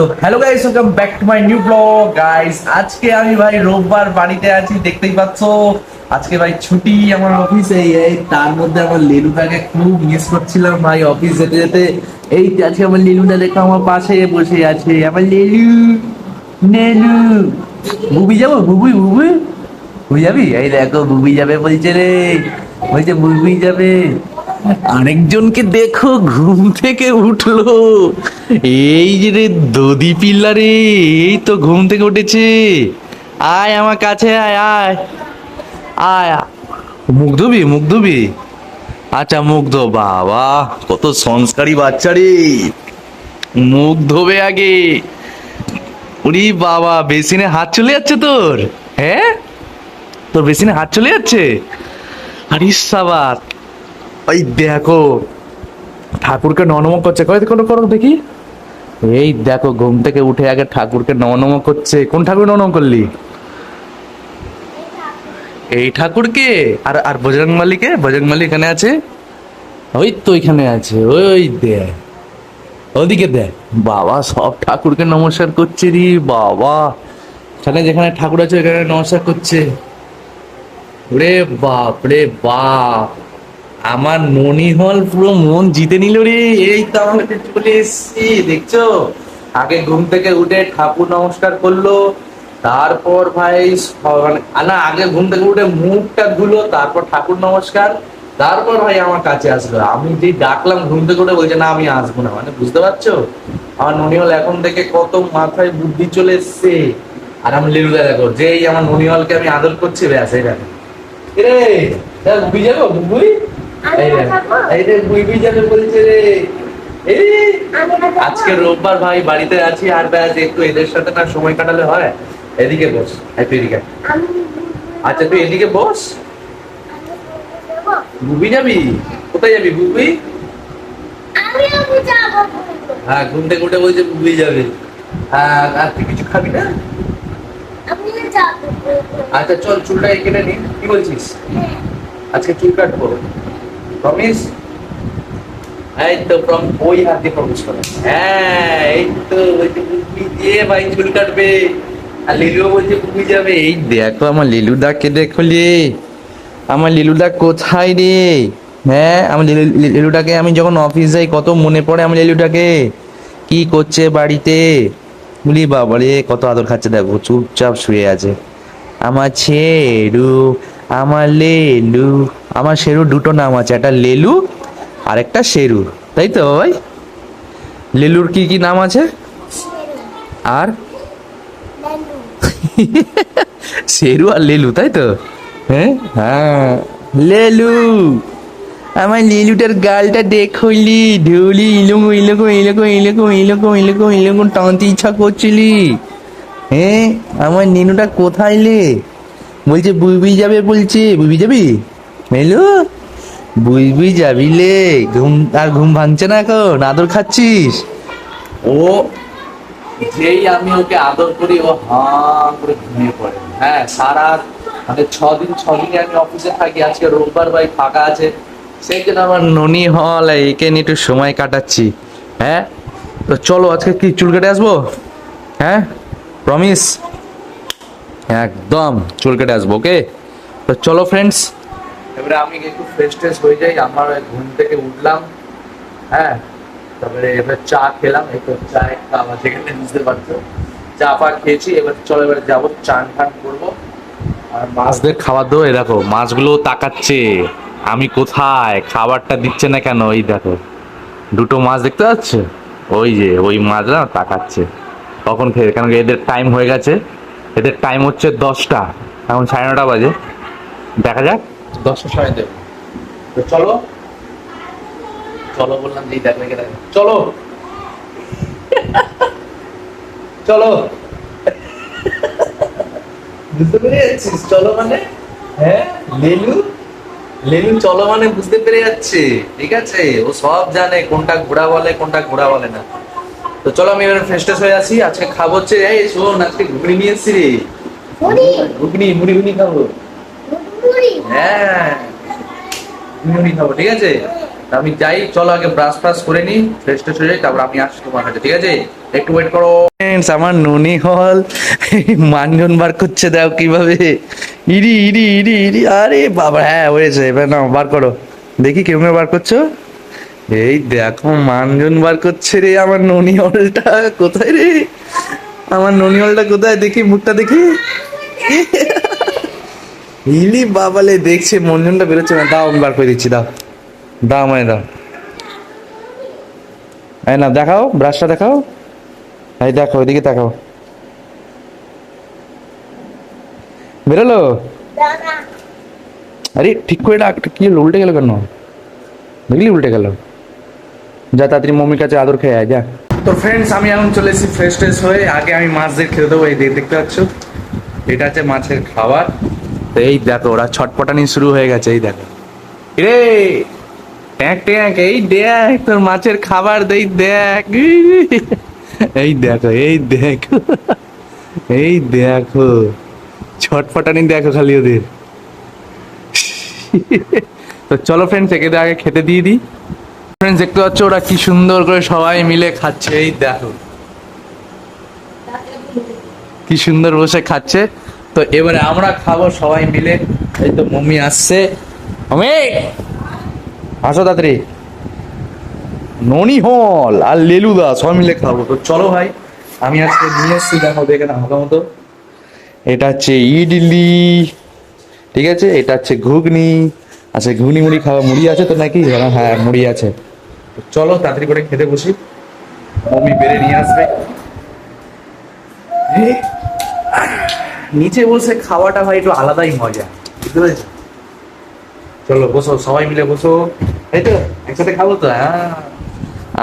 তো hello guys, welcome back to my new blog guys. আজকে আমি ভাই রোববার বাড়িতে আছি, দেখতেই পাচ্ছ। আজকে ভাই ছুটি আমার অফিসে, এই তার মধ্যে আমার লেলুটাকে খুব মিস করছিলাম ভাই অফিস যেতে যেতে। এই যে আজকে আমার লেলুটা দেখো আমার পাশে বসে আছে, আমার লেলু। নেলু, বুবি যাবো? বুবুই বুবুই বুবি যাবি? এই দেখো বুবি যাবে বলছে রে, বলছে বুবুই যাবে। আরেকজনকে দেখো ঘুম থেকে উঠলো, এই যে রে দদি পিল্লা রে, এই তো ঘুম থেকে উঠেছে। আয় আমার কাছে আয় আয় আয়। মুখ ধুবি মুখ ধুবি? আচ্ছা মুখ ধো। বাবা কত সংস্কারী বাচ্চা রে, মুখ ধোবে আগে। উরি বাবা, বেসিনে হাত চলে যাচ্ছে তোর? হ্যাঁ, তোর বেসিনে হাত চলে যাচ্ছে? আরে সাবাস। ওই দেখো ঠাকুরকে নমঃ করছে, কই দেখো করো দেখি। এই দেখো ঘুম থেকে উঠে আগে ঠাকুরকে নমঃ করছে। কোন ঠাকুর নমঃ করলি? এই ঠাকুরকে। আর আর বজরংবলীকে? বজরংবলী এখানে আছে, ওই তো এখানে আছে, ওই দেখ, ওদিকে দেখ। বাবা সব ঠাকুরকে নমস্কার করছে রে বাবা। এখানে যেখানে ঠাকুর আছে ওখানে নমস্কার করছে। ওরে বাপ রে বাপ, আমার ননি হল পুরো মন জিতে নিল রে। এই তো আমার কাছে চলে এসছি, দেখছো। আগে ঘুম থেকে উঠে ঠাকুর নমস্কার করলো, তারপর ভাই মানে না, আগে ঘুম থেকে উঠে মুখটা ধুলো, তারপর ঠাকুর নমস্কার, তারপর ভাই আমার কাছে আসলো। আমি যেই ডাকলাম ঘুম থেকে উঠে, বলছে না আমি আসবো না। মানে বুঝতে পারছো আমার ননি হল এখন থেকে কত মাথায় বুদ্ধি চলে এসছে। আর আমি লিলুদা দেখো, যেই আমার ননি হলকে আমি আদর করছি, ব্যাস এই দেখো। রে বুবি যাবো? বুবুই এই রে বুবি যাবে বলছে রে। এই আজকে রোববার ভাই বাড়িতে আছি, আর ব্যাস একটু এদের সাথে না সময় কাটালে হয়। এদিকে বস, তুই এদিকে। আচ্ছা তুই এদিকে বস। বুবি যাবি? কোথায় যাবি বুবি? হ্যাঁ ঘুম থেকে উঠে বলছে বুবি যাবে। হ্যাঁ আর তুই কিছু খাবি না? আচ্ছা চল চুলটা কেটে নি, কি বলছিস? আজকে চুল কাটবো, প্রমিস? এই তো ওই হাত দিয়ে প্রমিস করে। হ্যাঁ এই তো বলছে বুবি দিয়ে ভাই চুল কাটবে, আর লিলুও বলছে বুবি যাবে। এই দেখো আমার লিলুদাকে দেখো রে, আমার লিলুদা কোথায় রে? হ্যাঁ আমার লিলুটাকে আমি যখন অফিস যাই কত মনে পড়ে আমার লিলুটাকে। কি করছে বাড়িতে? বলি বাবা রে, কত আদর খাচ্ছে দেখো, চুপচাপ শুয়ে আছে। আমার শেরু, আমার লেলু। আমার শেরু দুটো নাম আছে, একটা লেলু আর একটা শেরু, তাই তো ভাই? লেলুর কি কি নাম আছে? আর শেরু আর লেলু, তাই তো? হ্যাঁ হ্যাঁ, লেলু। আমার লেলুটার গালটা দেখলি, ঢুলি ইলুকু ইলুকু ইলুকু ইলুকু ইলুকু ইলুকু ইলুকু টানতে ইচ্ছা করছিলি। হ্যাঁ আমার নিনুটা কোথায় লে? বলছে বুইবুই যাবে, বলছে বুইবি যাবি? মেলু, বুইবুই যাবি লে? ঘুম আর ঘুম ভাঙছে না এখন, আদর খাচ্ছিস? ও যেই আমি ওকে আদর করি, ও হাঁ করে ঘুমিয়ে পড়ে। হ্যাঁ সারা মানে 6 দিন আমি অফিসে থাকি, আজকে রোববার ভাই ফাঁকা আছে, সেই জন্য আমার ননি হল একে নিয়ে একটু সময় কাটাচ্ছি। হ্যাঁ তো চলো আজকে কি চুল কেটে আসবো? হ্যাঁ প্রমিস? একদম চুল কেটে আসবো, ওকে। তো চলো ফ্রেন্ডস, এবারে আমি একটু ফ্রেশ ট্রেশ হয়ে যাই। আমার ঘুম থেকে উঠলাম, হ্যাঁ, তারপরে এবার চা খেলাম। এই তো চা একটা আমার যেখানে বুঝতে পারছো, চা ফা খেয়েছি। এবার চলো এবার যাবো চান টান করবো। আর মাছদের খাবার দেবো। এই দেখো মাছগুলো তাকাচ্ছে আমি কোথায়, খাবারটা দিচ্ছে না কেন। এই দেখো দুটো মাছ দেখতে পাচ্ছ, ওই যে ওই মাছ না তাকাচ্ছে কখন খেয়ে, কেন এদের টাইম হয়ে গেছে। এদের টাইম হচ্ছে 10টা, এখন 9:30 বাজে। দেখা যাক 10টা সময় দেবো। তো চলো চলো বললাম, যে দেখ রেখে দেখ, চলো চলো। বুঝতে পেরে যাচ্ছিস চলো মানে? হ্যাঁ লেলু, লেলু চলো মানে বুঝতে পেরে যাচ্ছে, ঠিক আছে। ও সব জানে কোনটা ঘোড়া বলে কোনটা ঘোড়া বলে না। তো চলো আমি এবার ফ্রেশ ট্রেশ হয়ে আসি। আজকে খাবো হচ্ছে, এই শোন আজকে ঘুগনি নিয়ে এসছি রে। ঘুগনি, মুড়ি খাবো। হ্যাঁ মুড়ি খাবো, ঠিক আছে। আমি যাই, চলো আগে ব্রাশ ফ্রাশ করে নি, ফ্রেশ ট্রেশ হয়ে যাই, তারপর আমি আসছি তোমার কাছে, ঠিক আছে? একটু ওয়েট করো। আমার ননি হল মানজন বার করছে, দাও কিভাবে, ইরি ইরি ইরি ইরি, আরে বাবা, হ্যাঁ হয়েছে, এবার নাও বার করো, দেখি কেমনে বার করছো। এই দেখো মানজন বার করছে রে, আমার ননি হলটা কোথায় রে, আমার ননি হলটা কোথায়, দেখি মুখটা দেখি। ইলি বাবালে, দেখছে মঞ্জনটা বেরোচ্ছে না, দাও আমি বার করে দিচ্ছি, দাও দাও মানে দাও, এই না দেখাও, ব্রাশটা দেখাও, এই দেখো ওইদিকে দেখাও, বেরোলো। আরে ঠিক করে ডাক, কি হলো, উল্টে গেল কেন, দেখলি উল্টে গেল, যা তাড়াতাড়ি মম্মির কাছে আদর খেয়ে আয় যা। তো ফ্রেন্ডস, আমি এখন চলে এসেছি ফ্রেশ ট্রেশ হয়ে, আগে আমি মাছ দিয়ে খেতে দেবো, এই দেখতে পাচ্ছ, এটা হচ্ছে মাছের খাবার। তো এই দেখো ওরা ছটপটানি শুরু হয়ে গেছে, এই দেখো রে, ট্যাঁক ট্যাঁক, এই দেখ তোর মাছের খাবার দেই, দেখ, এই দেখো, এই দেখো, এই দেখো ছটফটানি দেখো খালি ওদের। তো চলো ফ্রেন্ডস, একে আগে খেতে দিয়ে দিই। ফ্রেন্ডস দেখতে পাচ্ছ ওরা কি সুন্দর করে সবাই মিলে খাচ্ছে, এই দেখো কি সুন্দর বসে খাচ্ছে। তো এবারে আমরা খাবো সবাই মিলে, এই তো মম্মি আসছে, মম্মি আসো তাড়াতাড়ি, ননি হল আর লেলুদা সবাই মিলে খাবো। তো চলো ভাই, আমি আজকে নিয়ে এসছি, দেখো দেখে না ভালো মতো, এটা হচ্ছে ইডলি, ঠিক আছে, এটা হচ্ছে ঘুগনি, আচ্ছা ঘুগনি মুড়ি খাওয়া, মুড়ি আছে তো নাকি, হ্যাঁ মুড়ি আছে। তো চলো তাড়াতাড়ি করে খেতে বসি, মম্মি বেড়ে নিয়ে আসবে। নিচে বসে খাওয়াটা ভাই একটু আলাদাই মজা, বুঝতে পেরেছো? চলো বসো, সবাই মিলে বসো, এই তো একসাথে খাবো তো। হ্যাঁ,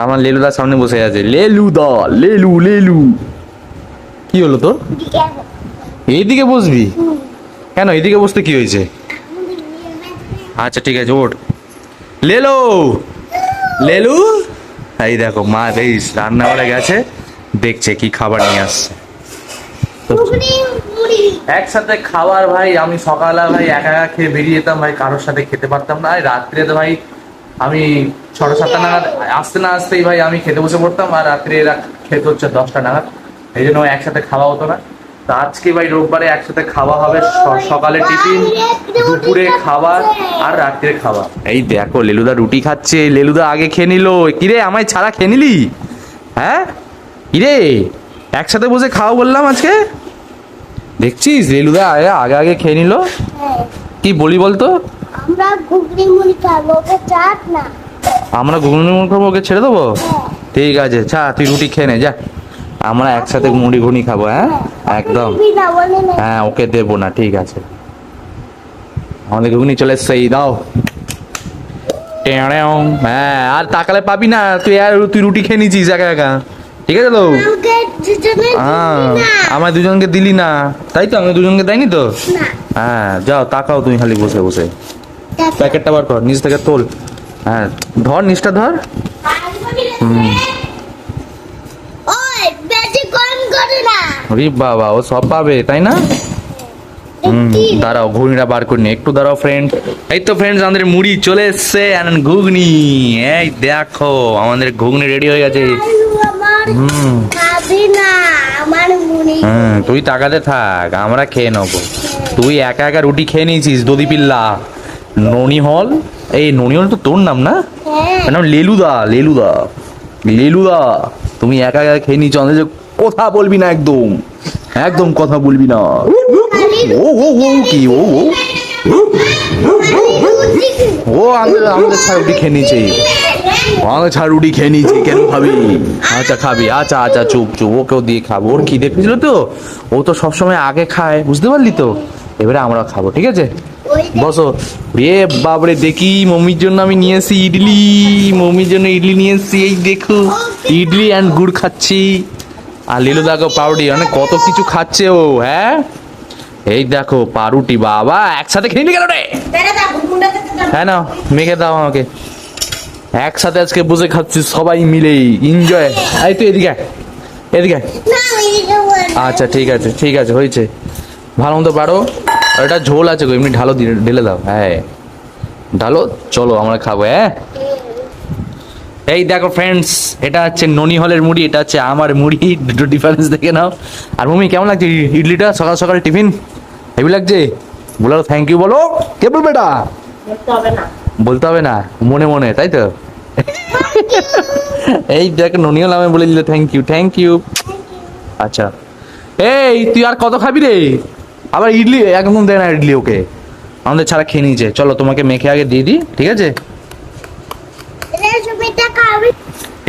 আমার লেলুদার সামনে বসে আছে, লেলুদা, লেলু লেলু, কি হলো তোর, এইদিকে বসবি কেন, এইদিকে বসতে কি হয়েছে? আচ্ছা ঠিক আছে, ওঠ, লেলো লেলু, এই দেখো মা এই রান্নাঘরে গেছে, দেখছে কি খাবার নিয়ে আসছে। একসাথে খাবার ভাই, আমি সকালে ভাই একা একা খেয়ে বেরিয়ে যেতাম ভাই, কারোর সাথে খেতে পারতাম না, আর রাত্রে তো ভাই আমি 6টা 7টা নাগাদ আসতে না আসতেই ভাই আমি খেতে বসে পড়তাম, আর রাত্রে এরা খেতে হচ্ছে 10টা নাগাদ, এই জন্য একসাথে খাওয়া হতো না। তো আজকে ভাই রোববারে একসাথে খাওয়া হবে, সকালে টিফিন, দুপুরে খাবার আর রাত্রে খাবার। এই দেখো লেলুদা রুটি খাচ্ছে, লেলুদা আগে খেয়ে নিল, কিরে আমায় ছাড়া খেয়ে নিলি, হ্যাঁ কিরে, একসাথে বসে খাওয়া বললাম আজকে, দেখছিস লেলুদা আগে আগে খেয়ে নিল, কি বলি বলতো, আমরা ঘুগনি মুড়ি খাবো, ওকে চাট না, আমরা ঘুগনি মুড়ি খাবো, ওকে ছেড়ে দেবো, ঠিক আছে, ছা তুই রুটি খেয়ে নে যা, আমরা একসাথে মুড়ি ঘুগনি খাবো, হ্যাঁ একদম, হ্যাঁ ওকে দেবো না, ঠিক আছে, আমাদের ঘুগনি চলে এসছে, এই দাও, হ্যাঁ আর তাকালে পাবি না তুই, আর তুই রুটি খেয়ে নিছিস একা একা, ঠিক আছে তো, হ্যাঁ আমার দুজনকে দিলি না, তাই তো আমি দুজনকে দেয়নি তো, হ্যাঁ যাও তাকাও তুমি খালি বসে বসে, প্যাকেটটা বার কর, নিচ থেকে তোল, হ্যাঁ ধর নিচটা ধর, আরে বাবা ও সব পাবে তাই না, দাঁড়াও ঘুগনিটা বার করে নি একটু, দাঁড়াও ফ্রেন্ড, এই তো ফ্রেন্ডস আমাদের মুড়ি চলে এসছে, ঘুগনি, এই দেখো আমাদের ঘুগনি রেডি হয়ে গেছে। তুই তাকাতে থাক, আমরা খেয়ে নেবো, তুই একা একা রুটি খেয়ে নিয়েছিস দদি পিল্লা, ননি হল, এই ননি হল তো তোর নাম না, নাম লেলুদা, লেলুদা লেলুদা, তুমি একা একা খেয়ে নিয়েছো, আমাদের কথা বলবি না, একদম একদম কথা বলবি না, ও ও ও কি ও ও ও আমাদের ছাড় রুটি খেয়ে নিয়েছে, আমাদের ছাড় রুটি খেয়ে নিয়েছি, কেন খাবি, আচ্ছা খাবি, আচ্ছা আচ্ছা চুপ চুপ, ওকেও দিয়ে খাবো, ওর খিদে পেয়েছিল তো, ও তো সবসময় আগে খায়, বুঝতে পারলি তো, এবারে আমরা খাবো, ঠিক আছে, বসো, রে বাবরে দেখি মম্মির জন্য আমি নিয়ে এসেছি ইডলি, মম্মির জন্য ইডলি নিয়ে এসেছি, এই দেখো ইডলি অ্যান্ড গুড় খাচ্ছি, আর লিলু দেখো পাউরুটি, মানে কত কিছু খাচ্ছে ও, হ্যাঁ এই দেখো পাউরুটি, বাবা একসাথে খেয়ে নি কেন রে, হ্যাঁ না মেখে দাও আমাকে, একসাথে আজকে বসে খাচ্ছি সবাই মিলেই এনজয়, এই তো এদিকে এদিকে, আচ্ছা ঠিক আছে ঠিক আছে হয়েছে, ভালো মতো পারো, এটা ঝোল আছে গো, এমনি ঢালো ঢেলে দাও, হ্যাঁ ঢালো, চলো আমরা খাবো, হ্যাঁ এই দেখো ফ্রেন্ডস, এটা হচ্ছে ননি হলের মুড়ি, এটা হচ্ছে আমার মুড়ি, দুটো ডিফারেন্স দেখে নাও। আর মম্মি কেমন লাগছে ইডলিটা সকাল সকাল টিফিন? হেভি লাগছে? বলো থ্যাংক ইউ বলো। কে বলবে এটা? বলতে হবে না, মনে মনে, তাই তো? এই দেখ ননি হল আমি বলে দিল থ্যাংক ইউ থ্যাংক ইউ। আচ্ছা এই তুই আর কত খাবি রে? আবার ইডলি একদম দেয় না ইডলি ওকে, আমাদের ছাড়া খেয়ে নিয়েছে। চলো তোমাকে মেখে আগে দিয়ে দিই, ঠিক আছে?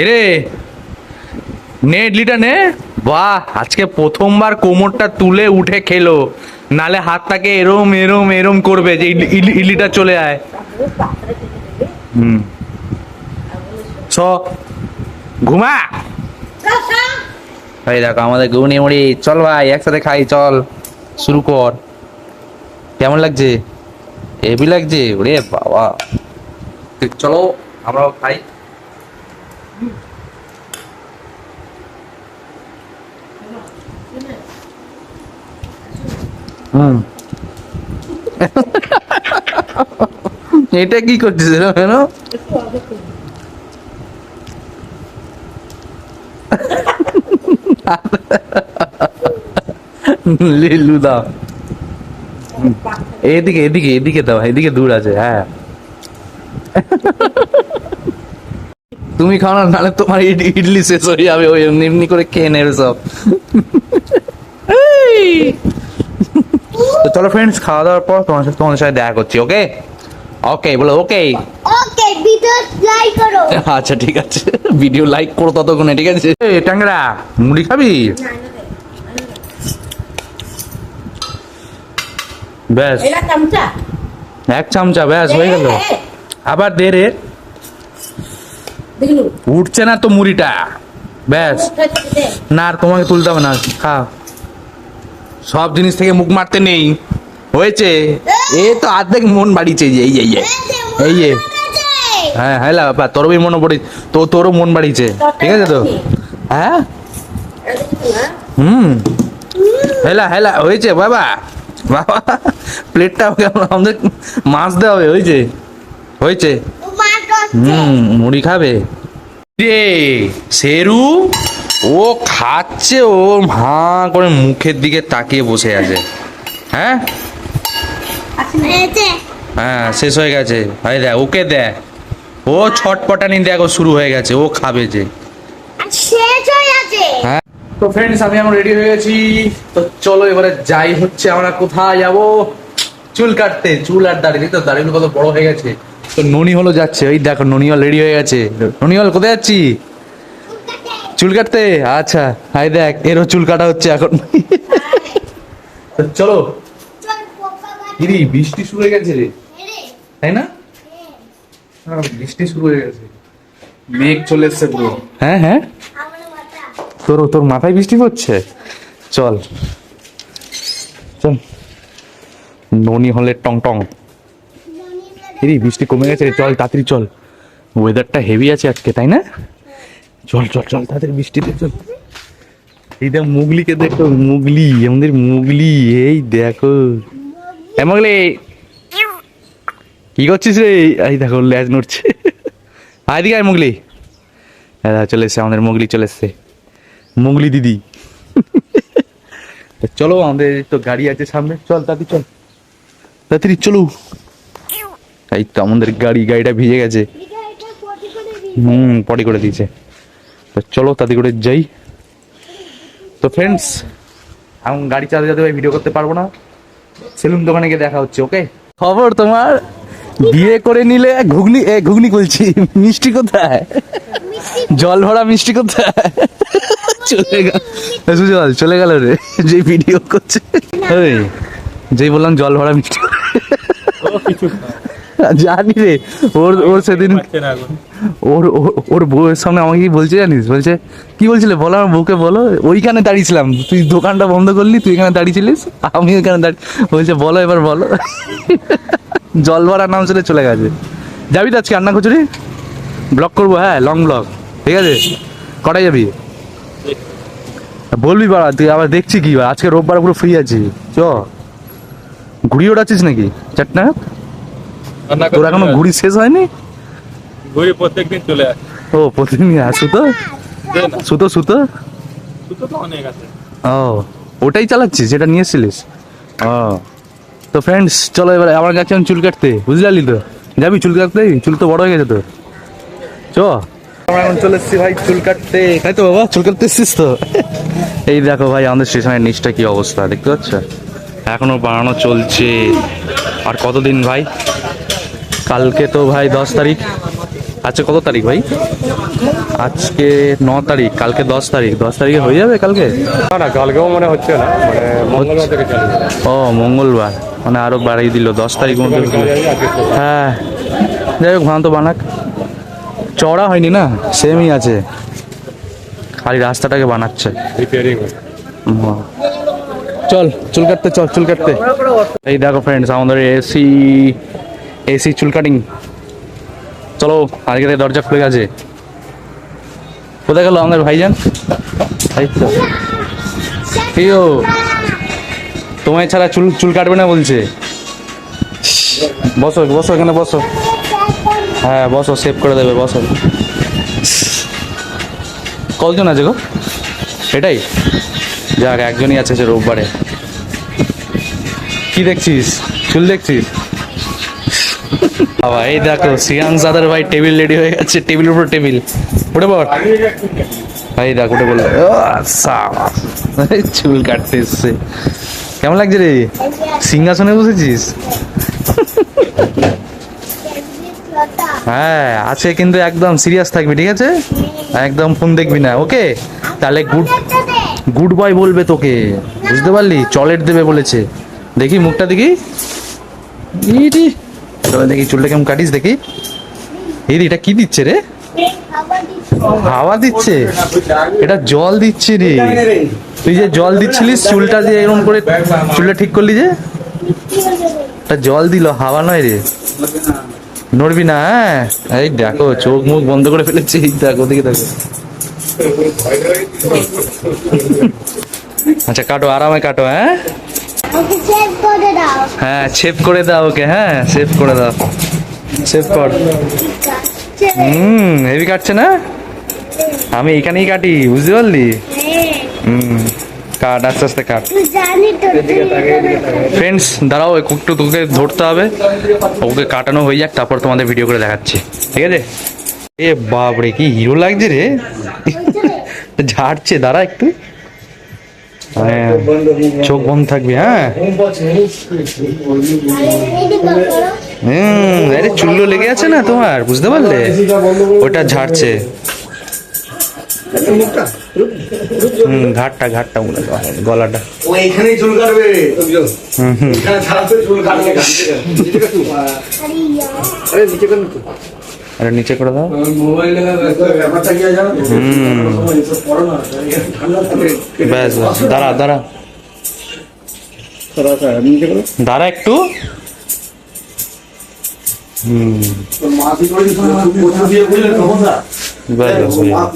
রে নে ইডলিটা নে। বাহ, আজকে প্রথমবার কোমরটা তুলে উঠে খেলো, নালে হাতটাকে এরম এরম এরম করবে যে ইডলিটা চলে আয়। ঘুমা। এই দেখো আমাদের ঘুগনি মুড়ি, চল ভাই একসাথে খাই, চল শুরু কর। কেমন লাগছে? হেভি লাগছে ওরে বাবা। চলো আমরাও খাই। এটা কি করছিস কেন? লিলু দাও এদিকে এদিকে এদিকে দাও, এদিকে দূর আছে। হ্যাঁ তুমি খাও না, নাহলে তোমার ইডলি শেষ হয়ে যাবে। ওই এমনি এমনি করে খেয়ে নেবে সব। তো চলো ফ্রেন্ডস, খাওয়া দাওয়ার পর তোমাদের সাথে দেখা করছি। ওকে ওকে বলো ওকে। ওকে, ভিডিও লাইক করো। আচ্ছা ঠিক আছে, ভিডিও লাইক করো ততক্ষণে, ঠিক আছে? ট্যাংরা মুড়ি খাবি? ব্যাস এক চামচা ব্যাস হয়ে গেল। আবার দে রে, উঠছে না তো মুড়িটা। ব্যাস না, আর তোমাকে তুলতে হবে না, খা। সব জিনিস থেকে মুখ মারতে নেই, হয়েছে? এ তো অর্ধেক মন বাড়িছে, এই এই এই এই হ্যাঁ হ্যাঁ বাবা, তোরও মনে পড়ে তো, তোরও মন বাড়িছে, ঠিক আছে তো? হ্যাঁ হেলা হেলা হয়েছে বাবা। বাবা প্লেটটা আমাদের মাছ দেওয়া হবে, হয়েছে হয়েছে। মুড়ি খাবে রে শেরু? ও খাচ্ছে, ও হাঁ করে মুখের দিকে তাকিয়ে বসে আছে। হ্যাঁ হ্যাঁ শেষ হয়ে গেছে। ভাই দেখ ওকে, দেখ ও ছটপটানি দেখো শুরু হয়ে গেছে, ও খাবে যে। হ্যাঁ তো ফ্রেন্ডস, আমি এখন রেডি হয়ে গেছি। তো চলো এবারে যাই, হচ্ছে আমরা কোথায় যাবো? চুল কাটতে। চুল আর দাড়ি, তো দাড়িগুলো কত বড় হয়ে গেছে। তো ননি হলো যাচ্ছে, ওই দেখো ননি হল রেডি হয়ে গেছে। ননি হল কোথায় যাচ্ছি? চুল কাটতে। আচ্ছা হাই দেখ, এরও চুল কাটা হচ্ছে এখন। তো চলো। ইরি বৃষ্টি শুরু হয়ে গেছে রে, তাই না? হ্যাঁ বৃষ্টি শুরু হয়ে গেছে, মেঘ চলে এসছে পুরো। হ্যাঁ হ্যাঁ তোর মাথায় বৃষ্টি পড়ছে। চল চল ননি হলে টং টং। এই বৃষ্টি কমে গেছে, চল তাড়াতাড়ি চল। ওয়েদারটা হেভি আছে আজকে, তাই না? চল চল চল তাড়াতাড়ি বৃষ্টিতে চল। এই দেখ মুগলিকে দেখো, মুগলি আমাদের মুগলি, এই দেখো। মুগলি কি করছিস রে? এই দেখো ল্যাজ নড়ছে। আয় দিকে আয় মুগলি। চলে এসছে আমাদের মুগলি, চলে এসছে মুগলি দিদি। চলো আমাদের তো গাড়ি আছে সামনে, চল তাড়াতাড়ি চল, তাড়াতাড়ি চলো। এই তো আমাদের গাড়িটা ভিজে গেছে। পটি করে দিয়েছে। তো চলো তাড়াতাড়ি করে যাই। তো ফ্রেন্ডস, এখন গাড়ি চালাতে যাতে ভিডিও করতে পারবো না, সেলুন দোকানে গিয়ে দেখা হচ্ছে। ওকে খবর তোমার? বিয়ে করে নিলে ঘুগনি বলছি, মিষ্টি কোথায়? জল ভরা মিষ্টি কোথায়? চলে গেল সুজল, চলে গেল রে, যে ভিডিও করছে। যেই বললাম জল ভরা মিষ্টি, জানি রে। ওর সেদিন ওর বউয়ের সামনে আমাকে কি বলছে জানিস? বলছে কি বলছিলে বলো, আমার বউকে বলো। ওইখানে দাঁড়িয়েছিলাম, তুই দোকানটা বন্ধ করলি, তুই এখানে দাঁড়িয়েছিলিস, আমি ওইখানে দাঁড়িয়ে। বলছে বলো এবার বলো। জল ভরার নাম শুনে চলে গেছে। যাবি তো আজকে আন্না কচুরি? ব্লগ করবো, হ্যাঁ লং ব্লগ, ঠিক আছে? কটায় যাবি বলবি বাড়া, তুই আবার দেখছি কি আজকে রোববার পুরো ফ্রি আছি। চ ঘুড়ি ওড়াচ্ছিস নাকি? চারটা তোর এখনো ঘুড়ি শেষ হয়নি? ঘুড়ি প্রত্যেকদিন চলে আসে। ও প্রতিদিন সুতো সুতো সুতো সুতো তো অনেক আছে। ও ওটাই চালাচ্ছিস যেটা নিয়ে এসেছিলিস? ও তো ফ্রেন্ডস চলো এবার আমার কাছে আমি চুল কাটতে, বুঝলি তো? যাবি চুল কাটতে? চুল তো বড় হয়ে গেছে তো। চ আমরা এখন চলে এসেছি ভাই চুল কাটতে, তাই তো বাবা? চুল কাটতে এসেছিস তো? এই দেখো ভাই আমাদের স্টেশনের নিচটা কি অবস্থা দেখতে পাচ্ছ? এখনো বানানো চলছে। আর কতদিন ভাই? কালকে তো ভাই 10 তারিখ, আজকে কত তারিখ ভাই? আজকে 9 তারিখ, কালকে 10 তারিখ। 10 তারিখে হয়ে যাবে কালকে? না না, কালকেও মনে হচ্ছে না, মানে মঙ্গলবার থেকে চালু হবে। ও মঙ্গলবার, মানে আরো বাড়িয়ে দিল 10 তারিখ মধ্যে। হ্যাঁ যাই হোক ভালো তো বানাক, চড়া হয়নি না, সেমই আছে, খালি রাস্তাটাকে বানাচ্ছে। রিপেয়ারিং চল চুল কাটতে, চল চুল কাটতে। এই দেখো ফ্রেন্ডস আমাদের এসি এসি চুল কাটিং। চলো আজকে থেকে দরজা খুলে গেছে। কোথায় গেল আমাদের ভাইজান? এই তো কেউ তোমায় ছাড়া চুল চুল কাটবে না বলছে। বসো বসো এখানে বসো। হ্যাঁ বসো, সেভ করে দেবে, বসো। কতজন আছে গো? এটাই যাক, একজনই আছে সে রোববারে। কি দেখছিস? চুল দেখছিস? বাবা এই দেখো সিয়ান দাদার ভাই টেবিল রেডি হয়ে গেছে, টেবিলের উপর টেবিল। উঠে পড় ভাই, দেখ উঠে বললো চুল কাটতে এসছে। কেমন লাগছে রে? সিংহাসনে বসেছিস? হ্যাঁ আছে, কিন্তু একদম সিরিয়াস থাকবি, ঠিক আছে? একদম ফোন দেখবি না, ওকে? তাহলে গুড গুড বয় বলবে তোকে, বুঝতে পারলি? চলেট দেবে বলেছে। দেখি মুখটা দেখি, ইরি তবে দেখি চুলটা কেমন কাটিস দেখি। এই এটা কি দিচ্ছে রে? হাওয়া দিচ্ছে? এটা জল দিচ্ছে রে। তুই যে জল দিচ্ছিলিস চুলটা দিয়ে এরকম করে চুলটা ঠিক করলি যে, এটা জল দিল, হাওয়া নয় রে। নড়বি না, হ্যাঁ? এই দেখো চোখ মুখ বন্ধ করে ফেলেছি, এই দেখো দেখি দেখো। আচ্ছা কাটো, আরামে কাটো। হ্যাঁ হ্যাঁ সেভ করে দাও ওকে, হ্যাঁ সেভ করে দাও, সেভ কর। হেভি কাটছে না? আমি এখানেই কাটি, বুঝতে পারলি? কাট, আস্তে আস্তে কাট। ফ্রেন্ডস দাঁড়াও একটু, তোকে ধরতে হবে, ওকে কাটানো হয়ে যাক, তারপর তোমাদের ভিডিও করে দেখাচ্ছি, ঠিক আছে? এ বাপরে কি হিরো লাগছে রে, ঝাড়ছে। দাঁড়া একটু, হ্যাঁ চোখ বন্ধ থাকবি। হ্যাঁ আরে চুল্লো লেগে আছে না তোমার, বুঝতে পারলে? ওটা ঝাড়ছে। ঘাটটা ঘাটটা মনে হয়, গলাটা। ও এইখানেই চুল কাটবে। এখানে ছাড়াতে চুল কাটবে। আরে নিচে কেন? আরে নিচে করে দাও। মোবাইলে ব্যাপারটা কি জানো? পড়ো না, ঠান্ডা থাকে। ব্যাস দাঁড়া দাঁড়া নিচে করো। দাঁড়া একটু। মাছ করে কচু দিয়ে বুঝলে সমস্যা।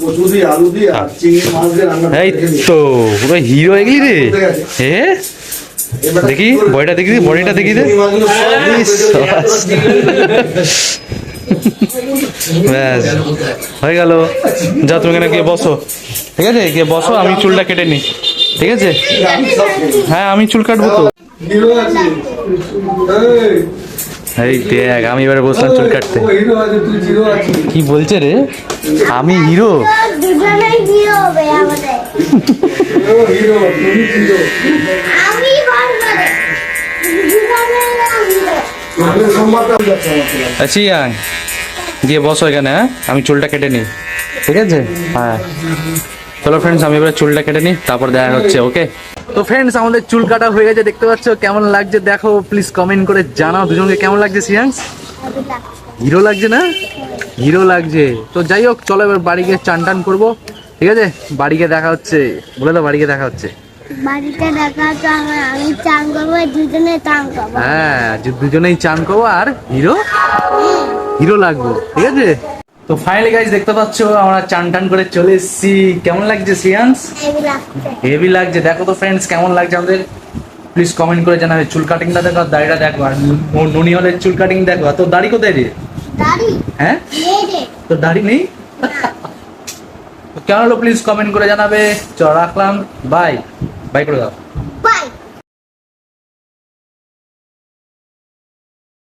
কচু দিয়ে আলু দিয়ে আর চিংড়ি মাছ দিয়ে রান্না। এই তো পুরো হিরো হয়ে গেলি রে। এ দেখি বডিটা দেখি, বডিটা দেখি দে। ব্যাস হয়ে গেল। যা তুমি এখানে গিয়ে বসো, ঠিক আছে? গিয়ে বসো, আমি চুলটা কেটে নিই, ঠিক আছে? হ্যাঁ আমি চুল কাটবো তো। হিরো আছে। এই দেখ আমি এবারে বসলাম চুল কাটতে। হিরো আছে, তুই হিরো আছিস। কি বলছে রে? আমি হিরো? দুজনেই হিরো হবে আমাদের। হিরো তুমি হিরো। আমি পারবো না। দুজনেই হিরো। আমাদের সম্মানটা যাচ্ছে আমার। আছি গিয়ে বসো এখানে, হ্যাঁ আমি চুলটা কেটে নিই, ঠিক আছে? হ্যাঁ চলো ফ্রেন্ডস আমি এবারে চুলটা কেটে নিই, তারপর দেখা হচ্ছে, ওকে? তো ফ্রেন্ডস আমাদের চুল কাটা হয়ে গেছে, দেখতে পাচ্ছ কেমন লাগছে দেখো, প্লিজ কমেন্ট করে জানাও দুজনকে কেমন লাগছে। সিয়াংস হিরো লাগছে না? হিরো লাগছে। তো যাই হোক চলো এবার বাড়ি গিয়ে চান টান করবো, ঠিক আছে? বাড়ি গিয়ে দেখা হচ্ছে, বলে দাও বাড়ি গিয়ে দেখা হচ্ছে। বাড়িতে দেখা তো আমি চান করবো, দুজনে চান করবো। হ্যাঁ দুজনেই চান করবো, আর হিরো হিরো লাগবো, ঠিক আছে? তো ফাইনালি গাইস দেখতে পাচ্ছ আমরা চান টান করে চলে এসেছি। কেমন লাগছে সিয়ান্স? হেভি লাগছে। দেখো তো ফ্রেন্ডস কেমন লাগছে আমাদের, প্লিজ কমেন্ট করে জানাবে। চুল কাটিংটা দেখো, আর দাড়িটা দেখো, আর নুনি হলের চুল কাটিং দেখো। আর তোর দাড়ি কোথায় রে? দাড়ি হ্যাঁ নেই রে। তোর দাড়ি নেই? কেমন হলো প্লিজ কমেন্ট করে জানাবে। চ রাখলাম, বাই বাই করে দাও।